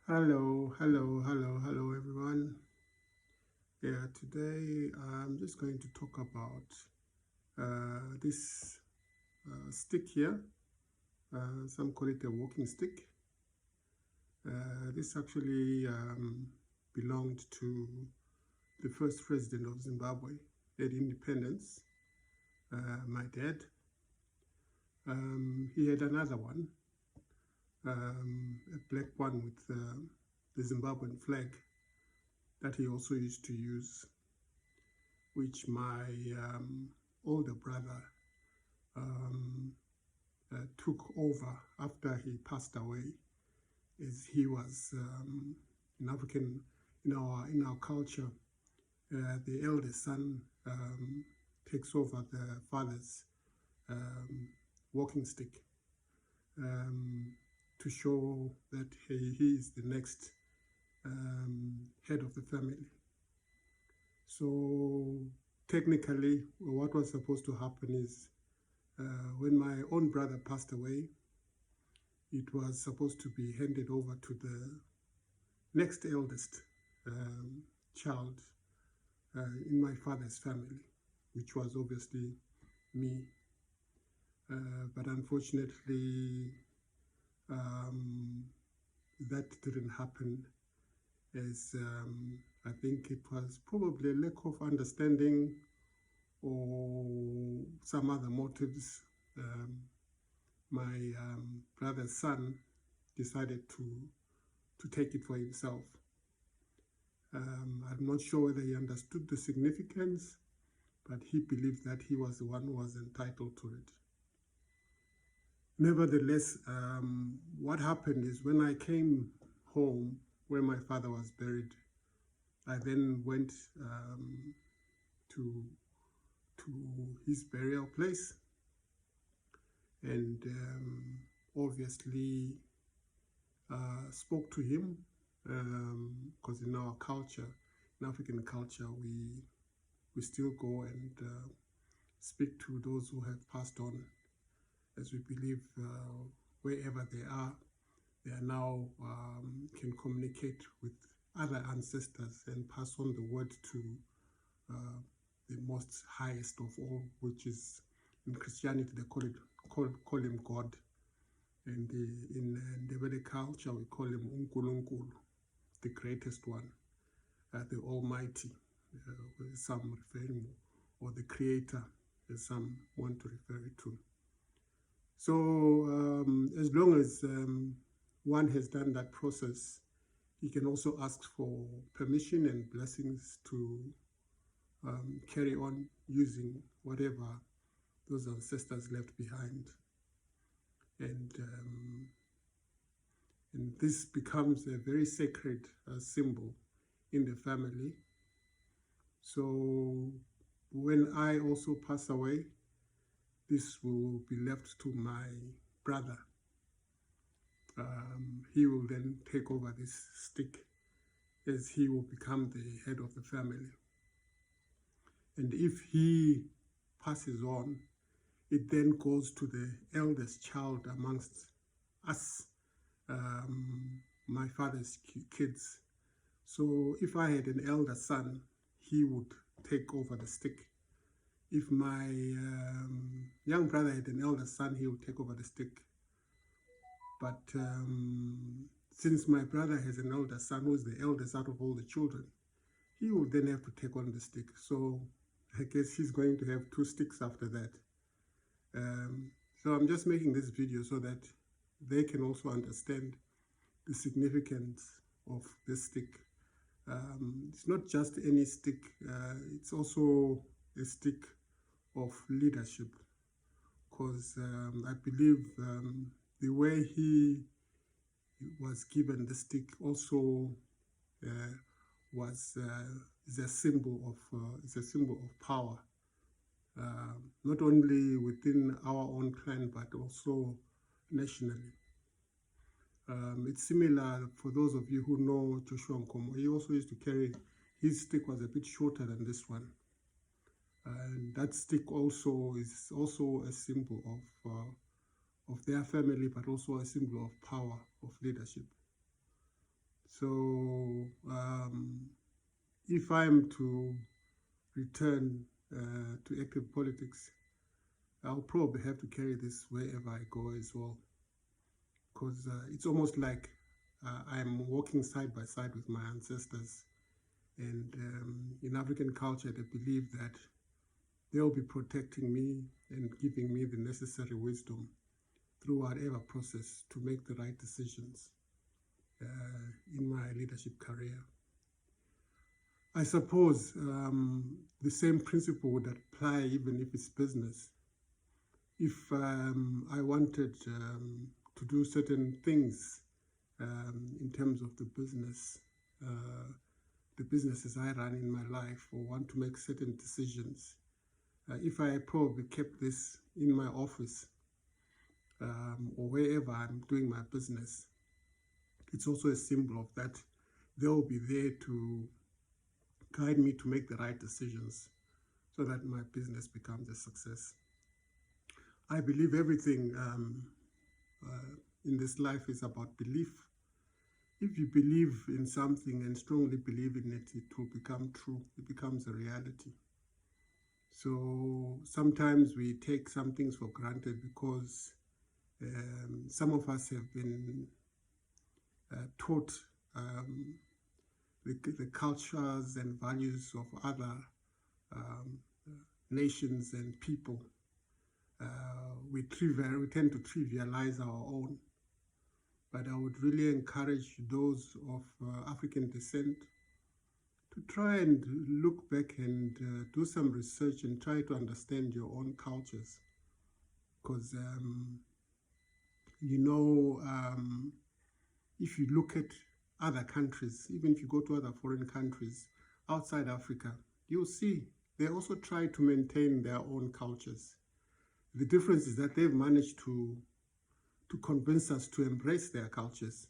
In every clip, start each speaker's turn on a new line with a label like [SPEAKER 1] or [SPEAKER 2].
[SPEAKER 1] Hello, everyone. Yeah, today I'm just going to talk about this stick here. Some call it a walking stick. This actually belonged to the first president of Zimbabwe at independence, my dad. He had another one, a black one with the Zimbabwean flag that he also used to use, which my older brother um, took over after he passed away, as he was in African, in our culture, the eldest son takes over the father's um, walking stick um, to show that he is the next head of the family. So technically, what was supposed to happen is when my own brother passed away, it was supposed to be handed over to the next eldest um, child in my father's family, which was obviously me. But unfortunately, um, that didn't happen, as I think it was probably a lack of understanding or some other motives. My brother's son decided to take it for himself. I'm not sure whether he understood the significance, but he believed that he was the one who was entitled to it. Nevertheless, what happened is when I came home where my father was buried, I then went to his burial place, and obviously spoke to him, because in our culture, in African culture, we still go and speak to those who have passed on, as we believe wherever they are now can communicate with other ancestors and pass on the word to the most highest of all, which is in Christianity they call him God, and in Ndebele culture we call him uNkulunkulu, the greatest one, the Almighty, some referring, or the Creator, as some want to refer it to. So as long as one has done that process, he can also ask for permission and blessings to carry on using whatever those ancestors left behind. And this becomes a very sacred symbol in the family. So when I also pass away, this will be left to my brother. He will then take over this stick, as he will become the head of the family. And if he passes on, it then goes to the eldest child amongst us, my father's kids. So if I had an elder son, he would take over the stick. If my young brother had an elder son, he would take over the stick. But since my brother has an elder son who's the eldest out of all the children, he will then have to take on the stick. So I guess he's going to have two sticks after that. So I'm just making this video so that they can also understand the significance of this stick. It's not just any stick, it's also a stick of leadership, because I believe the way he was given the stick also is a symbol of power, not only within our own clan but also nationally. It's similar for those of you who know Joshua Nkomo. He also used to carry, his stick was a bit shorter than this one, and that stick also is also a symbol of their family, but also a symbol of power, of leadership. So if I'm to return to active politics, I'll probably have to carry this wherever I go as well, because it's almost like I'm walking side by side with my ancestors. And in African culture, they believe that they'll be protecting me and giving me the necessary wisdom through whatever process to make the right decisions in my leadership career. I suppose the same principle would apply even if it's business. If I wanted to do certain things in terms of the businesses I run in my life, or want to make certain decisions, if I probably kept this in my office or wherever I'm doing my business, it's also a symbol of that they'll be there to guide me to make the right decisions so that my business becomes a success. I believe everything in this life is about belief. If you believe in something and strongly believe in it, it will become true. It becomes a reality. So sometimes we take some things for granted because some of us have been taught the cultures and values of other nations and people. We tend to trivialize our own. But I would really encourage those of African descent to try and look back and do some research and try to understand your own cultures. Because, if you look at other countries, even if you go to other foreign countries outside Africa, you'll see they also try to maintain their own cultures. The difference is that they've managed to convince us to embrace their cultures.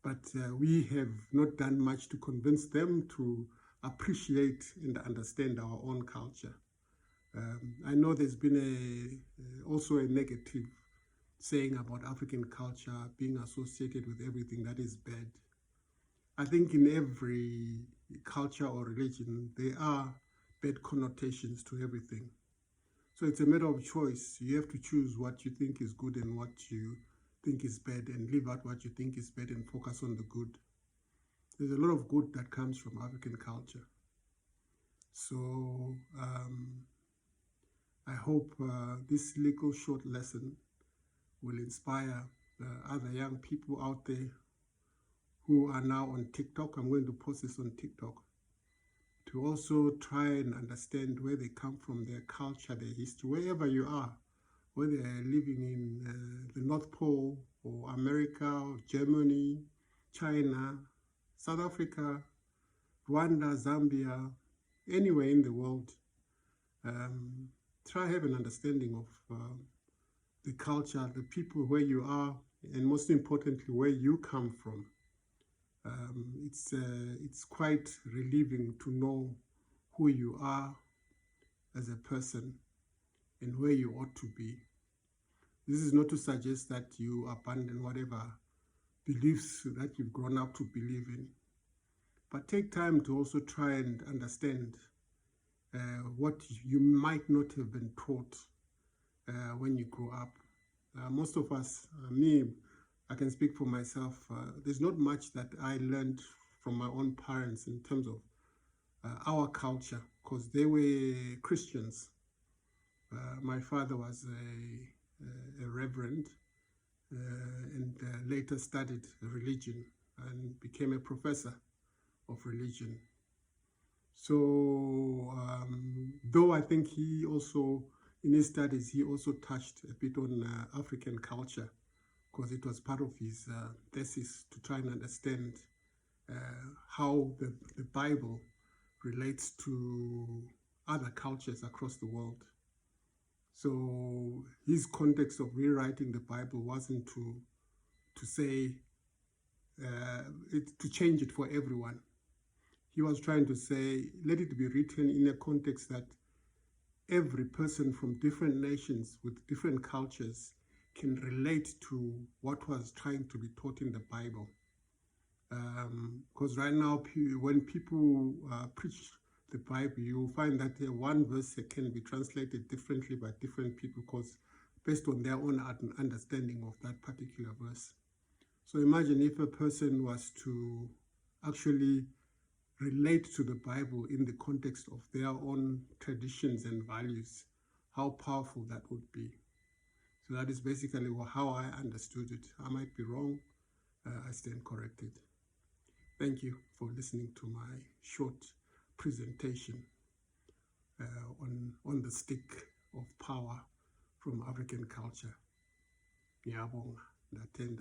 [SPEAKER 1] But we have not done much to convince them to appreciate and understand our own culture. I know there's been also a negative saying about African culture being associated with everything that is bad. I think in every culture or religion, there are bad connotations to everything. So it's a matter of choice. You have to choose what you think is good and what you think is bad, and leave out what you think is bad and focus on the good. There's a lot of good that comes from African culture. So I hope this little short lesson will inspire other young people out there who are now on TikTok. I'm going to post this on TikTok, to also try and understand where they come from, their culture, their history, wherever you are, whether they're living in the North Pole or America or Germany, China, South Africa, Rwanda, Zambia, anywhere in the world. Try have an understanding of the culture, the people, where you are, and most importantly, where you come from. It's quite relieving to know who you are as a person and where you ought to be. This is not to suggest that you abandon whatever beliefs that you've grown up to believe in, but take time to also try and understand what you might not have been taught when you grow up. Most of us, me, I can speak for myself, there's not much that I learned from my own parents in terms of our culture, because they were Christians. My father was a reverend and later studied religion and became a professor of religion. So though I think he also, in his studies, he also touched a bit on African culture, because it was part of his thesis to try and understand how the Bible relates to other cultures across the world. So his context of rewriting the Bible wasn't to say, to change it for everyone. He was trying to say, let it be written in a context that every person from different nations with different cultures can relate to what was trying to be taught in the Bible. Because right now, when people preach the Bible, you find that one verse can be translated differently by different people, because based on their own understanding of that particular verse. So imagine if a person was to actually relate to the Bible in the context of their own traditions and values, how powerful that would be. So that is basically how I understood it. I might be wrong. I stand corrected. Thank you for listening to my short presentation on the stick of power from African culture. Ngiyabonga, ndatenda.